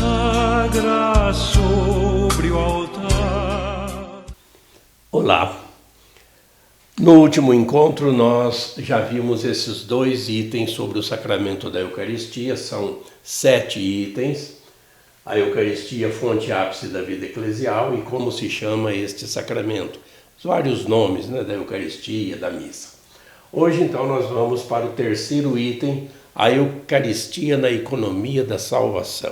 consagra sobre o altar. Olá! No último encontro nós já vimos esses 2 itens sobre o sacramento da Eucaristia, são 7 itens. A Eucaristia, fonte ápice da vida eclesial, e como se chama este sacramento. Os vários nomes, da Eucaristia, da missa. Hoje então nós vamos para o 3º item, a Eucaristia na economia da salvação.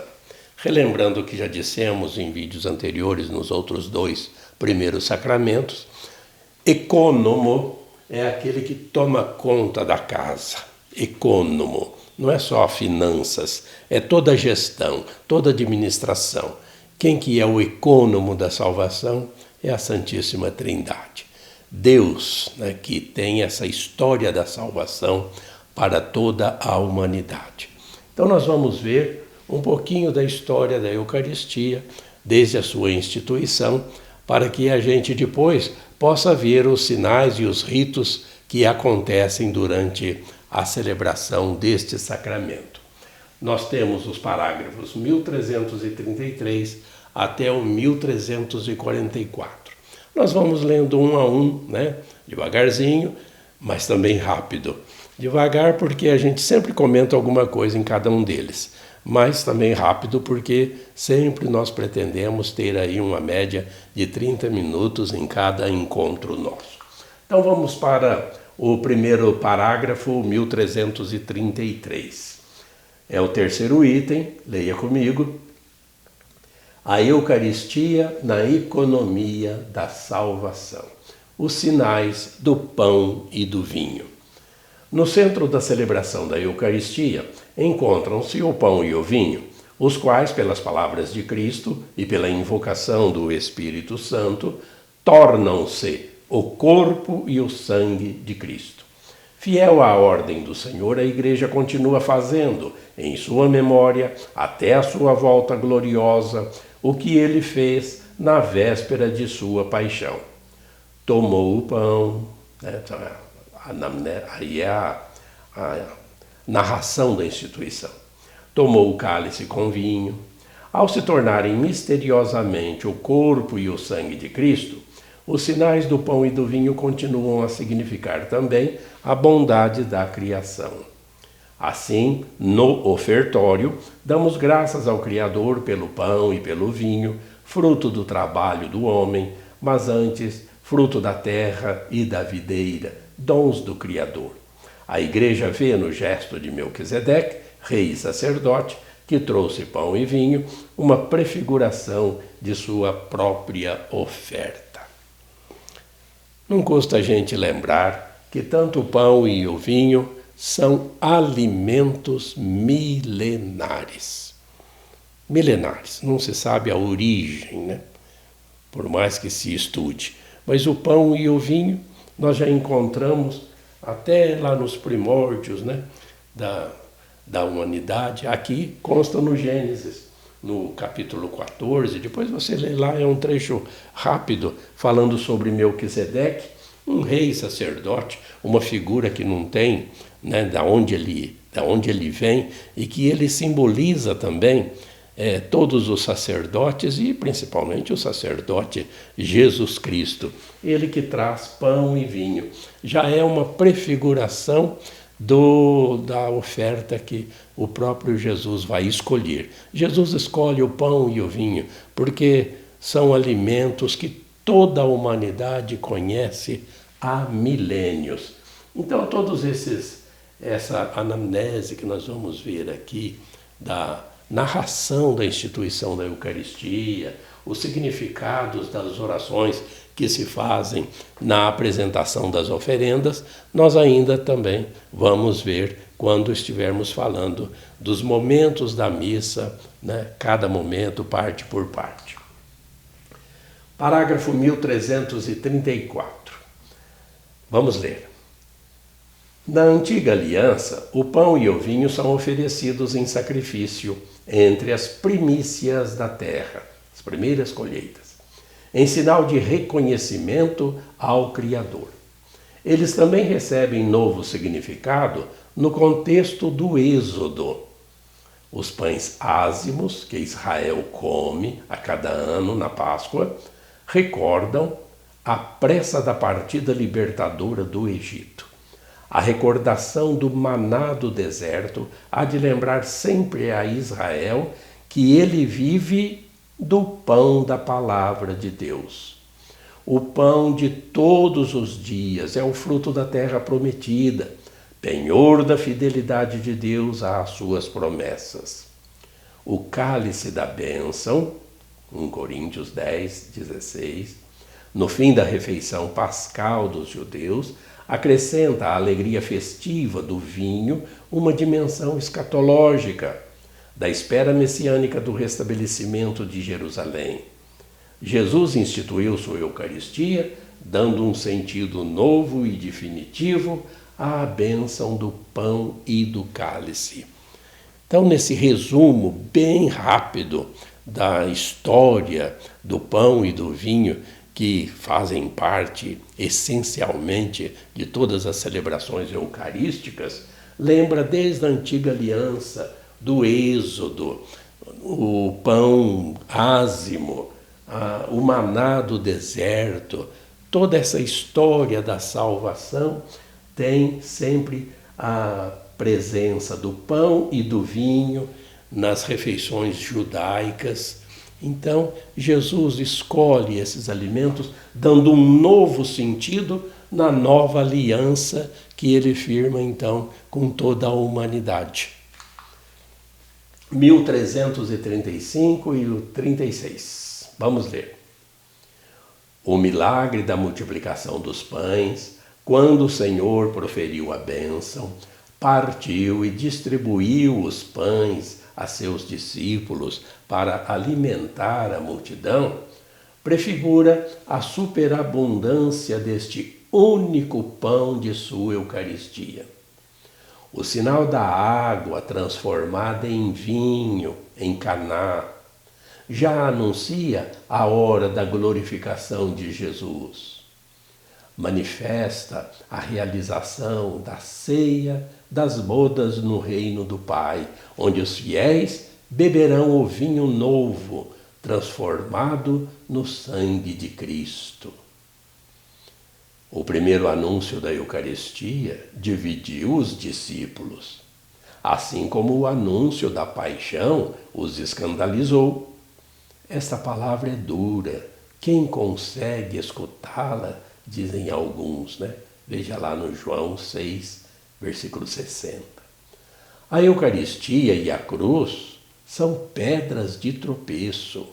Relembrando o que já dissemos em vídeos anteriores nos outros 2 primeiros sacramentos, ecônomo é aquele que toma conta da casa. Ecônomo não é só finanças, é toda a gestão, toda a administração. Quem que é o ecônomo da salvação? É a Santíssima Trindade. Deus, que tem essa história da salvação para toda a humanidade. Então nós vamos ver um pouquinho da história da Eucaristia, desde a sua instituição, para que a gente depois possa ver os sinais e os ritos que acontecem durante a celebração deste sacramento. Nós temos os parágrafos 1333 até o 1344. Nós vamos lendo um a um, devagarzinho, mas também rápido. Devagar porque a gente sempre comenta alguma coisa em cada um deles, mas também rápido porque sempre nós pretendemos ter aí uma média de 30 minutos em cada encontro nosso. Então vamos para o primeiro parágrafo, 1333. É o 3º item, leia comigo. A Eucaristia na economia da salvação. Os sinais do pão e do vinho. No centro da celebração da Eucaristia encontram-se o pão e o vinho, os quais, pelas palavras de Cristo e pela invocação do Espírito Santo, tornam-se o corpo e o sangue de Cristo. Fiel à ordem do Senhor, a Igreja continua fazendo, em sua memória, até a sua volta gloriosa, o que ele fez na véspera de sua paixão. Tomou o pão, aí é a narração da instituição. Tomou o cálice com vinho. Ao se tornarem misteriosamente o corpo e o sangue de Cristo, os sinais do pão e do vinho continuam a significar também a bondade da criação. Assim, no ofertório, damos graças ao Criador pelo pão e pelo vinho, fruto do trabalho do homem, mas antes, fruto da terra e da videira, dons do Criador. A Igreja vê no gesto de Melquisedeque, rei e sacerdote, que trouxe pão e vinho, uma prefiguração de sua própria oferta. Não custa a gente lembrar que tanto o pão e o vinho são alimentos milenares. Milenares, não se sabe a origem, por mais que se estude. Mas o pão e o vinho nós já encontramos até lá nos primórdios da humanidade. Aqui consta no Gênesis, no capítulo 14. Depois você lê lá, é um trecho rápido falando sobre Melquisedeque, um rei sacerdote, uma figura que não tem da onde ele vem, e que ele simboliza também todos os sacerdotes e principalmente o sacerdote Jesus Cristo. Ele que traz pão e vinho. Já é uma prefiguração da oferta que o próprio Jesus vai escolher. Jesus escolhe o pão e o vinho porque são alimentos que toda a humanidade conhece há milênios. Então, essa anamnese que nós vamos ver aqui, da narração da instituição da Eucaristia, os significados das orações que se fazem na apresentação das oferendas, nós ainda também vamos ver quando estivermos falando dos momentos da missa, cada momento, parte por parte. Parágrafo 1334. Vamos ler. Na antiga aliança, o pão e o vinho são oferecidos em sacrifício entre as primícias da terra, as primeiras colheitas, em sinal de reconhecimento ao Criador. Eles também recebem novo significado no contexto do Êxodo, Os pães ázimos que Israel come a cada ano na Páscoa recordam a pressa da partida libertadora do Egito. A recordação do maná do deserto há de lembrar sempre a Israel que ele vive do pão da palavra de Deus. O pão de todos os dias é o fruto da terra prometida, penhor da fidelidade de Deus às suas promessas. O cálice da bênção, 1 Coríntios 10, 16, no fim da refeição pascal dos judeus, acrescenta à alegria festiva do vinho uma dimensão escatológica da espera messiânica do restabelecimento de Jerusalém. Jesus instituiu sua Eucaristia, dando um sentido novo e definitivo à bênção do pão e do cálice. Então, nesse resumo bem rápido da história do pão e do vinho, que fazem parte essencialmente de todas as celebrações eucarísticas, lembra desde a antiga aliança, do Êxodo, o pão ázimo, o maná do deserto. Toda essa história da salvação tem sempre a presença do pão e do vinho nas refeições judaicas. Então, Jesus escolhe esses alimentos, dando um novo sentido na nova aliança que ele firma, então, com toda a humanidade. 1335 e o 36. Vamos ler. O milagre da multiplicação dos pães, quando o Senhor proferiu a bênção, partiu e distribuiu os pães a seus discípulos para alimentar a multidão, prefigura a superabundância deste único pão de sua Eucaristia. O sinal da água transformada em vinho em Caná já anuncia a hora da glorificação de Jesus. Manifesta a realização da ceia das bodas no reino do Pai, onde os fiéis beberão o vinho novo, transformado no sangue de Cristo. O primeiro anúncio da Eucaristia dividiu os discípulos, assim como o anúncio da paixão os escandalizou. Esta palavra é dura. Quem consegue escutá-la, dizem alguns, né? Veja lá no João 6, versículo 60. A Eucaristia e a cruz são pedras de tropeço.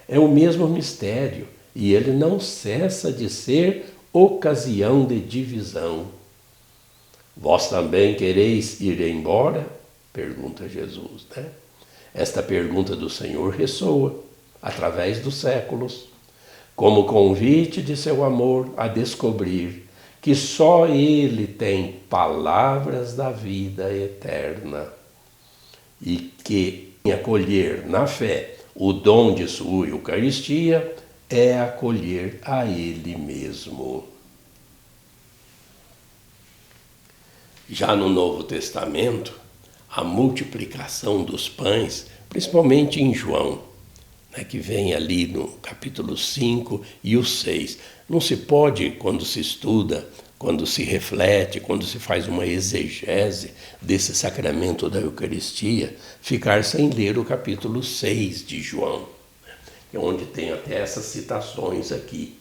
É o mesmo mistério e ele não cessa de ser ocasião de divisão. Vós também quereis ir embora? Pergunta Jesus, né? Esta pergunta do Senhor ressoa através dos séculos, como convite de seu amor a descobrir que só Ele tem palavras da vida eterna e que acolher na fé o dom de sua Eucaristia é acolher a Ele mesmo. Já no Novo Testamento, a multiplicação dos pães, principalmente em João, que vem ali no capítulo 5 e o 6. Não se pode, quando se estuda, quando se reflete, quando se faz uma exegese desse sacramento da Eucaristia, ficar sem ler o capítulo 6 de João, onde tem até essas citações aqui.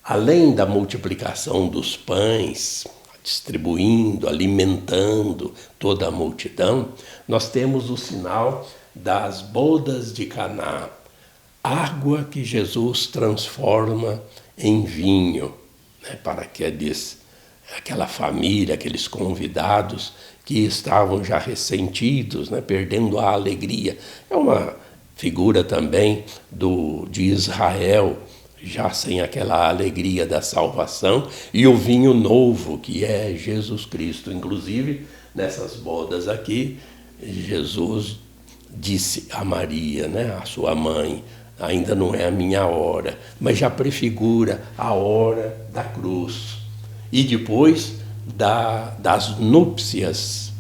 Além da multiplicação dos pães, distribuindo, alimentando toda a multidão, nós temos o sinal das bodas de Caná, água que Jesus transforma em vinho, para aquela família, aqueles convidados que estavam já ressentidos, perdendo a alegria. É uma figura também de Israel, já sem aquela alegria da salvação, e o vinho novo, que é Jesus Cristo. Inclusive, nessas bodas aqui, Jesus disse a Maria, a sua mãe, ainda não é a minha hora, mas já prefigura a hora da cruz. E depois das núpcias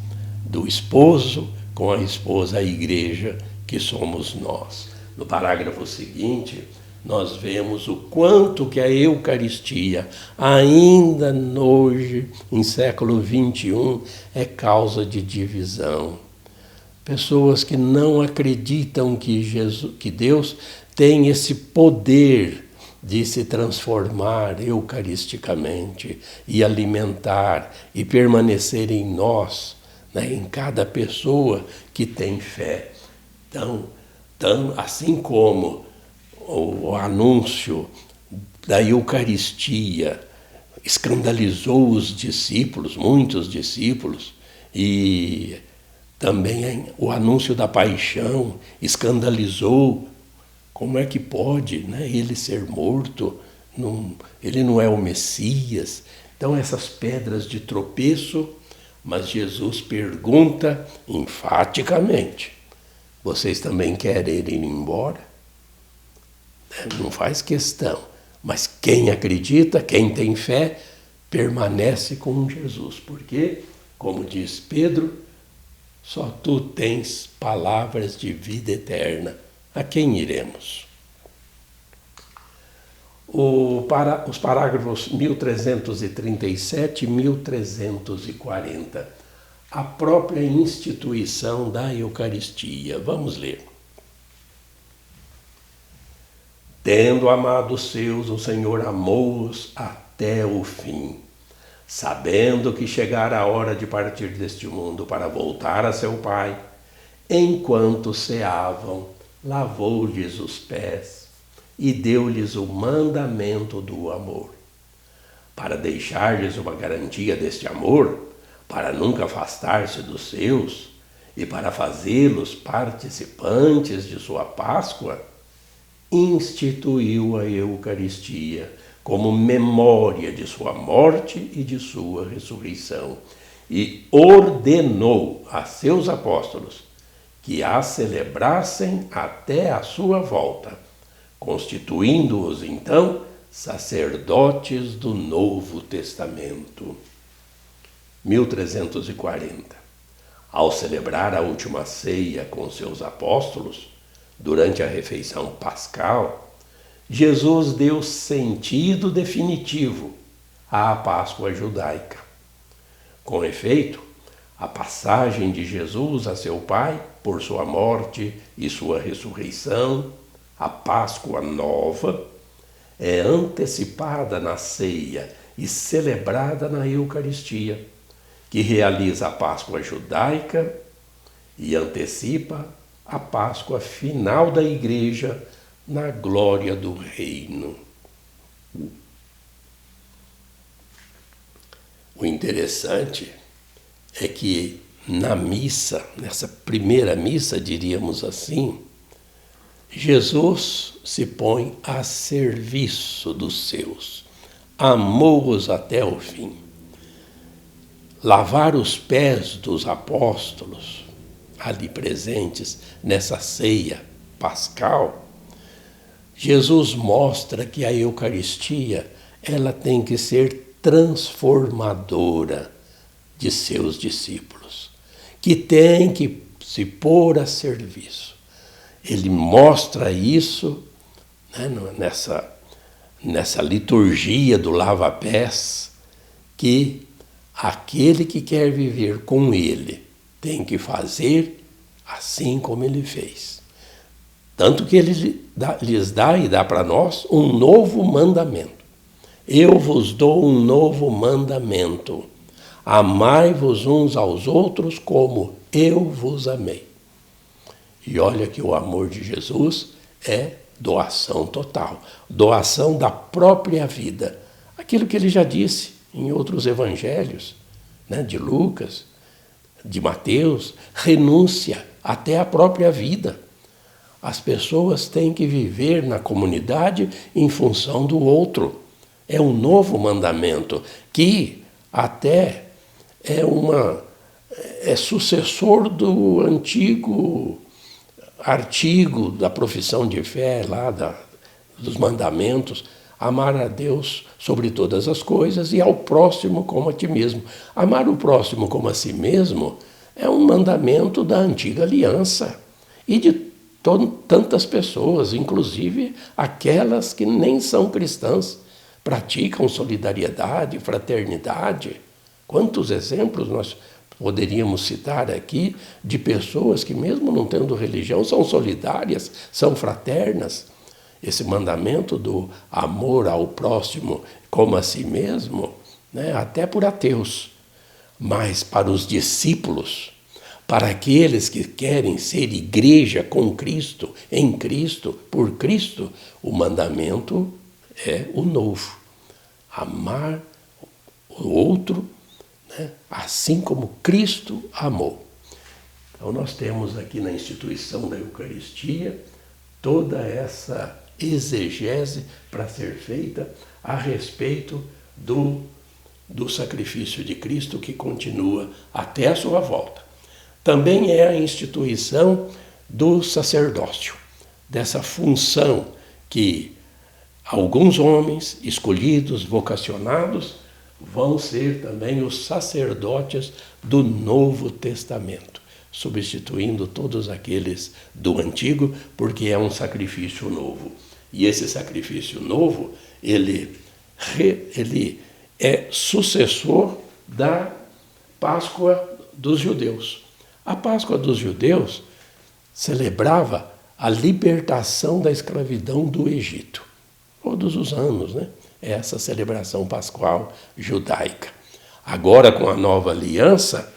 do esposo com a esposa, a igreja, que somos nós. No parágrafo seguinte, nós vemos o quanto que a Eucaristia, ainda hoje, em século XXI, é causa de divisão. Pessoas que não acreditam que Deus tem esse poder de se transformar eucaristicamente e alimentar e permanecer em nós, né, em cada pessoa que tem fé. Então, assim como o anúncio da Eucaristia escandalizou os discípulos, muitos discípulos, e também o anúncio da paixão escandalizou. Como é que pode, né, ele ser morto? Ele não é o Messias. Então, essas pedras de tropeço, mas Jesus pergunta enfaticamente: vocês também querem ir embora? Não faz questão, mas quem acredita, quem tem fé, permanece com Jesus, porque, como diz Pedro, só tu tens palavras de vida eterna. A quem iremos? Os parágrafos 1337 e 1340. A própria instituição da Eucaristia. Vamos ler. Tendo amado os seus, o Senhor amou-os até o fim. Sabendo que chegara a hora de partir deste mundo para voltar a seu Pai, enquanto ceavam, lavou-lhes os pés e deu-lhes o mandamento do amor. Para deixar-lhes uma garantia deste amor, para nunca afastar-se dos seus e para fazê-los participantes de sua Páscoa, instituiu a Eucaristia como memória de sua morte e de sua ressurreição e ordenou a seus apóstolos que a celebrassem até a sua volta, constituindo-os então sacerdotes do Novo Testamento. 1340. Ao celebrar a última ceia com seus apóstolos, durante a refeição pascal, Jesus deu sentido definitivo à Páscoa judaica. Com efeito, a passagem de Jesus a seu Pai por sua morte e sua ressurreição, a Páscoa nova, é antecipada na ceia e celebrada na Eucaristia, que realiza a Páscoa judaica e antecipa a Páscoa final da Igreja na glória do Reino. O interessante é que na missa, nessa primeira missa, diríamos assim, Jesus se põe a serviço dos seus, amou-os até o fim. Lavar os pés dos apóstolos ali presentes nessa ceia pascal, Jesus mostra que a Eucaristia ela tem que ser transformadora de seus discípulos, que tem que se pôr a serviço. Ele mostra isso, né, nessa liturgia do lava-pés, que aquele que quer viver com ele tem que fazer assim como ele fez. Tanto que ele lhes dá e dá para nós um novo mandamento. Eu vos dou um novo mandamento. Amai-vos uns aos outros como eu vos amei. E olha que o amor de Jesus é doação total, doação da própria vida. Aquilo que ele já disse em outros evangelhos, né, de Lucas, de Mateus, renúncia até a própria vida. As pessoas têm que viver na comunidade em função do outro. É um novo mandamento que até é sucessor do antigo artigo da profissão de fé, lá dos mandamentos, amar a Deus sobre todas as coisas e ao próximo como a ti mesmo. Amar o próximo como a si mesmo é um mandamento da antiga aliança e de tantas pessoas, inclusive aquelas que nem são cristãs, praticam solidariedade, fraternidade. Quantos exemplos nós poderíamos citar aqui de pessoas que, mesmo não tendo religião, são solidárias, são fraternas. Esse mandamento do amor ao próximo como a si mesmo, né, até por ateus, mas para os discípulos, para aqueles que querem ser igreja com Cristo, em Cristo, por Cristo, o mandamento é o novo. Amar o outro, né, assim como Cristo amou. Então nós temos aqui na instituição da Eucaristia toda essa exegese para ser feita a respeito do sacrifício de Cristo que continua até a sua volta. Também é a instituição do sacerdócio, dessa função que alguns homens escolhidos, vocacionados, vão ser também os sacerdotes do Novo Testamento, substituindo todos aqueles do Antigo, porque é um sacrifício novo. E esse sacrifício novo, ele é sucessor da Páscoa dos judeus. A Páscoa dos judeus celebrava a libertação da escravidão do Egito. Todos os anos, né? Essa celebração pascual judaica. Agora, com a nova aliança,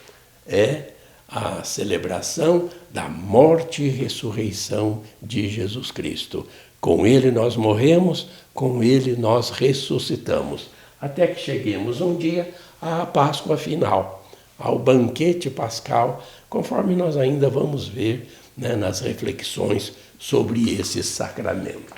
é a celebração da morte e ressurreição de Jesus Cristo. Com ele nós morremos, com ele nós ressuscitamos, até que cheguemos um dia à Páscoa final, ao banquete pascal, conforme nós ainda vamos ver, né, nas reflexões sobre esse sacramento.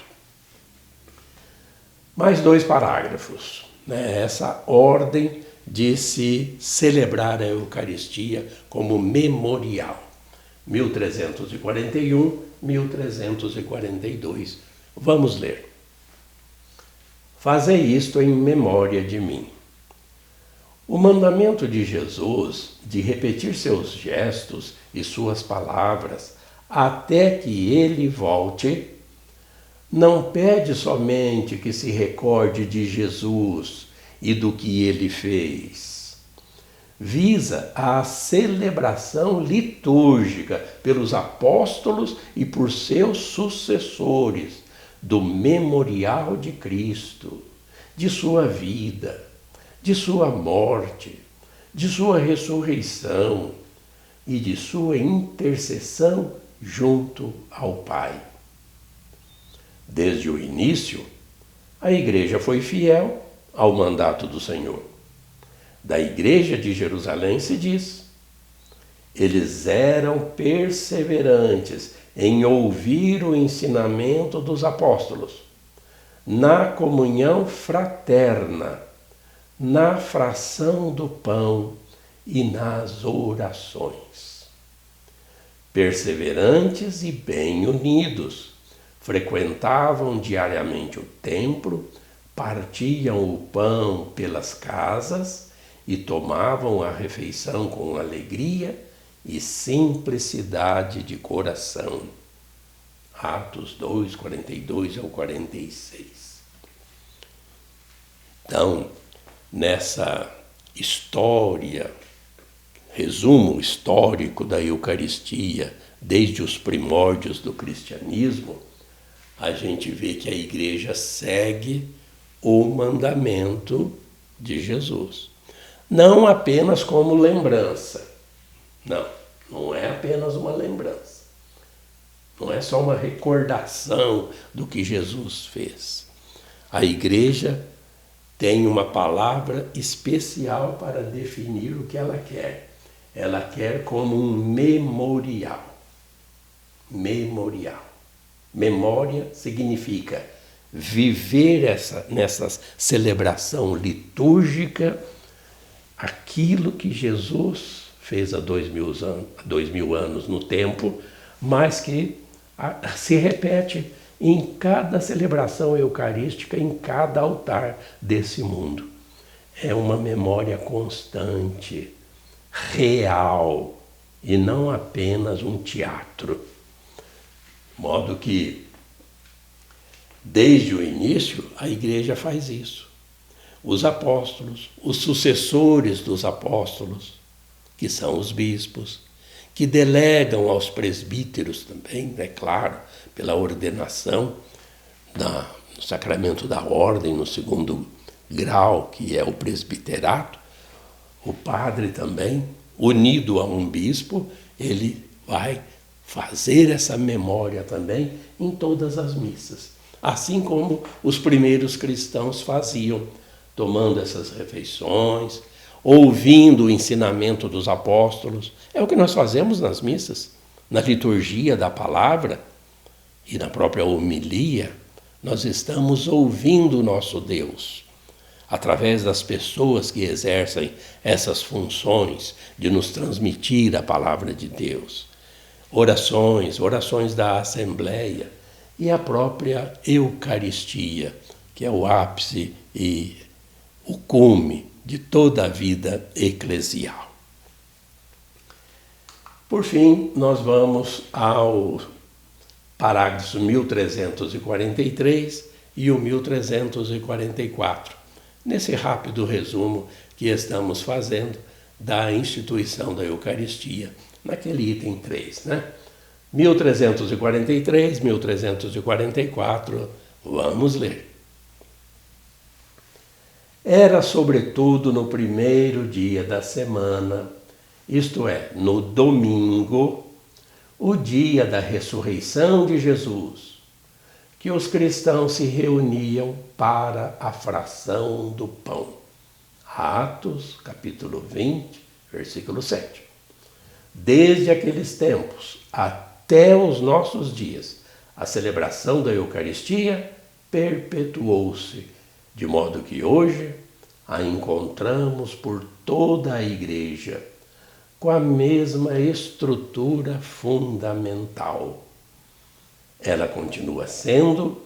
Mais 2 parágrafos, né, essa ordem de se celebrar a Eucaristia como memorial, 1341, 1342. Vamos ler. Fazei isto em memória de mim. O mandamento de Jesus de repetir seus gestos e suas palavras até que ele volte, não pede somente que se recorde de Jesus e do que ele fez. Visa a celebração litúrgica pelos apóstolos e por seus sucessores do memorial de Cristo, de sua vida, de sua morte, de sua ressurreição e de sua intercessão junto ao Pai. Desde o início, a Igreja foi fiel ao mandato do Senhor. Da Igreja de Jerusalém se diz: eles eram perseverantes em ouvir o ensinamento dos apóstolos, na comunhão fraterna, na fração do pão e nas orações. Perseverantes e bem unidos, frequentavam diariamente o templo, partiam o pão pelas casas e tomavam a refeição com alegria e simplicidade de coração. Atos 2, 42 ao 46. Então, nessa história, resumo histórico da Eucaristia, desde os primórdios do cristianismo, a gente vê que a Igreja segue o mandamento de Jesus. Não apenas como lembrança. Não é apenas uma lembrança. Não é só uma recordação do que Jesus fez. A Igreja tem uma palavra especial para definir o que ela quer. Ela quer como um memorial. Memorial. Memória significa viver nessa celebração litúrgica aquilo que Jesus fez há 2000 anos no tempo, mas que se repete em cada celebração eucarística, em cada altar desse mundo. É uma memória constante, real, e não apenas um teatro. De modo que, desde o início, a igreja faz isso. Os apóstolos, os sucessores dos apóstolos, que são os bispos, que delegam aos presbíteros também, é claro, pela ordenação no sacramento da ordem, no segundo grau, que é o presbiterato. O padre também, unido a um bispo, ele vai fazer essa memória também em todas as missas. Assim como os primeiros cristãos faziam, tomando essas refeições, ouvindo o ensinamento dos apóstolos. É o que nós fazemos nas missas, na liturgia da palavra e na própria homilia. Nós estamos ouvindo o nosso Deus, através das pessoas que exercem essas funções de nos transmitir a palavra de Deus. Orações da Assembleia e a própria Eucaristia, que é o ápice e o cume de toda a vida eclesial. Por fim, nós vamos ao parágrafo 1343 e o 1344, nesse rápido resumo que estamos fazendo da instituição da Eucaristia, naquele item 3, né? 1343, 1344, vamos ler. Era, sobretudo, no primeiro dia da semana, isto é, no domingo, o dia da ressurreição de Jesus, que os cristãos se reuniam para a fração do pão. Atos, capítulo 20, versículo 7. Desde aqueles tempos até os nossos dias, a celebração da Eucaristia perpetuou-se, de modo que hoje a encontramos por toda a Igreja, com a mesma estrutura fundamental. Ela continua sendo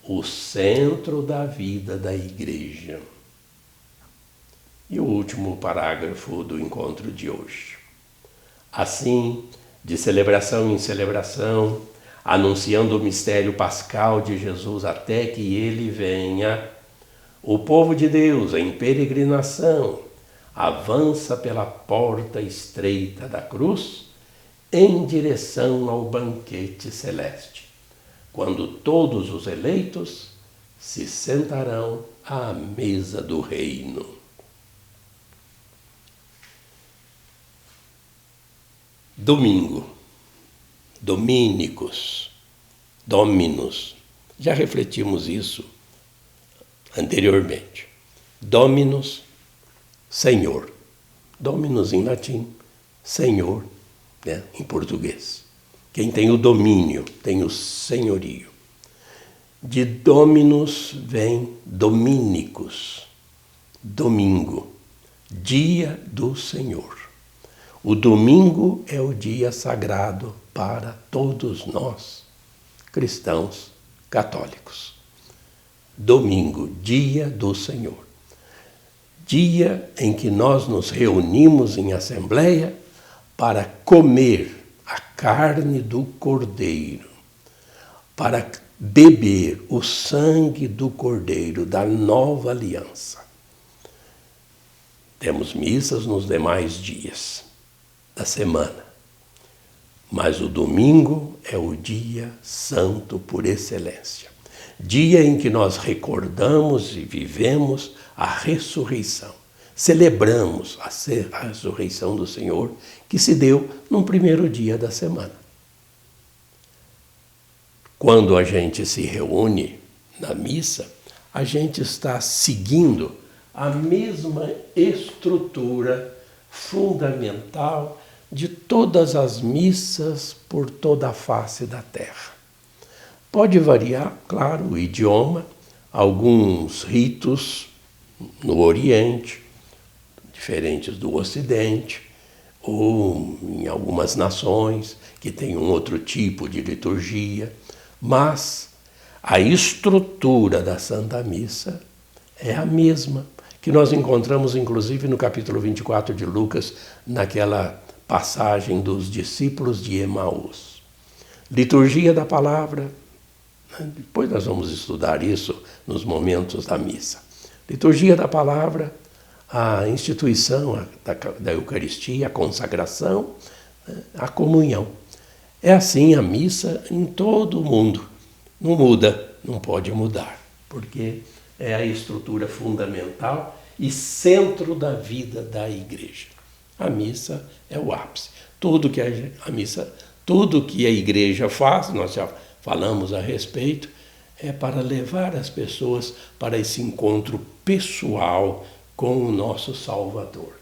o centro da vida da Igreja. E o último parágrafo do encontro de hoje. Assim, de celebração em celebração, anunciando o mistério pascal de Jesus até que ele venha, o povo de Deus, em peregrinação, avança pela porta estreita da cruz em direção ao banquete celeste, quando todos os eleitos se sentarão à mesa do reino. Domingo, Dominicus, Dominus. Já refletimos isso anteriormente. Dominus, Senhor. Dominus em latim, Senhor, né, em português. Quem tem o domínio, tem o senhorio. De Dominus vem Dominicus, domingo, dia do Senhor. O domingo é o dia sagrado para todos nós, cristãos católicos. Domingo, dia do Senhor. Dia em que nós nos reunimos em assembleia para comer a carne do Cordeiro, para beber o sangue do Cordeiro da nova aliança. Temos missas nos demais dias da semana, mas o domingo é o dia santo por excelência. Dia em que nós recordamos e vivemos a ressurreição. Celebramos a ressurreição do Senhor, que se deu no primeiro dia da semana. Quando a gente se reúne na missa, a gente está seguindo a mesma estrutura fundamental de todas as missas por toda a face da terra. Pode variar, claro, o idioma, alguns ritos no Oriente, diferentes do Ocidente, ou em algumas nações que têm um outro tipo de liturgia, mas a estrutura da Santa Missa é a mesma, que nós encontramos inclusive no capítulo 24 de Lucas, naquela passagem dos discípulos de Emaús. Liturgia da palavra, depois nós vamos estudar isso nos momentos da missa. Liturgia da palavra, a instituição da Eucaristia, a consagração, a comunhão. É assim a missa em todo o mundo. Não muda, não pode mudar, porque é a estrutura fundamental e centro da vida da igreja. A missa é o ápice. Tudo que a igreja faz, nós já falamos a respeito, é para levar as pessoas para esse encontro pessoal com o nosso Salvador.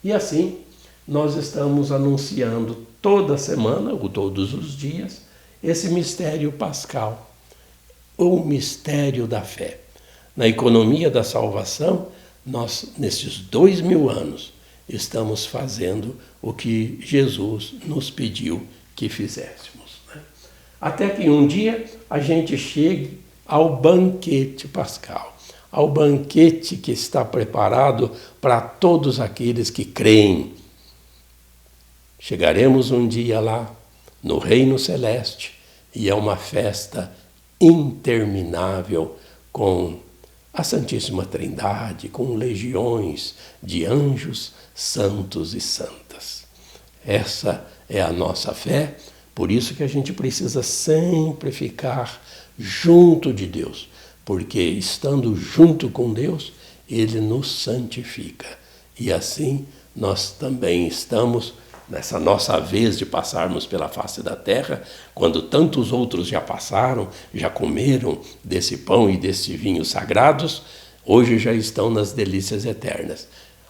E assim, nós estamos anunciando toda semana, ou todos os dias, esse mistério pascal, o mistério da fé. Na economia da salvação, nós, nesses 2000 anos, estamos fazendo o que Jesus nos pediu que fizéssemos, né? Até que um dia a gente chegue ao banquete pascal, ao banquete que está preparado para todos aqueles que creem. Chegaremos um dia lá, no Reino Celeste, e é uma festa interminável com a Santíssima Trindade, com legiões de anjos, santos e santas. Essa é a nossa fé, por isso que a gente precisa sempre ficar junto de Deus, porque estando junto com Deus, Ele nos santifica. E assim nós também estamos nessa nossa vez de passarmos pela face da terra, quando tantos outros já passaram, já comeram desse pão e desse vinho sagrados, hoje já estão nas delícias eternas.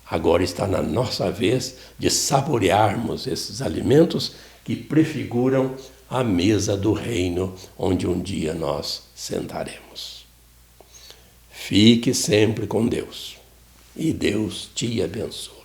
Agora está na nossa vez de saborearmos esses alimentos que prefiguram a mesa do reino, onde um dia nós sentaremos. Fique sempre com Deus, e Deus te abençoe.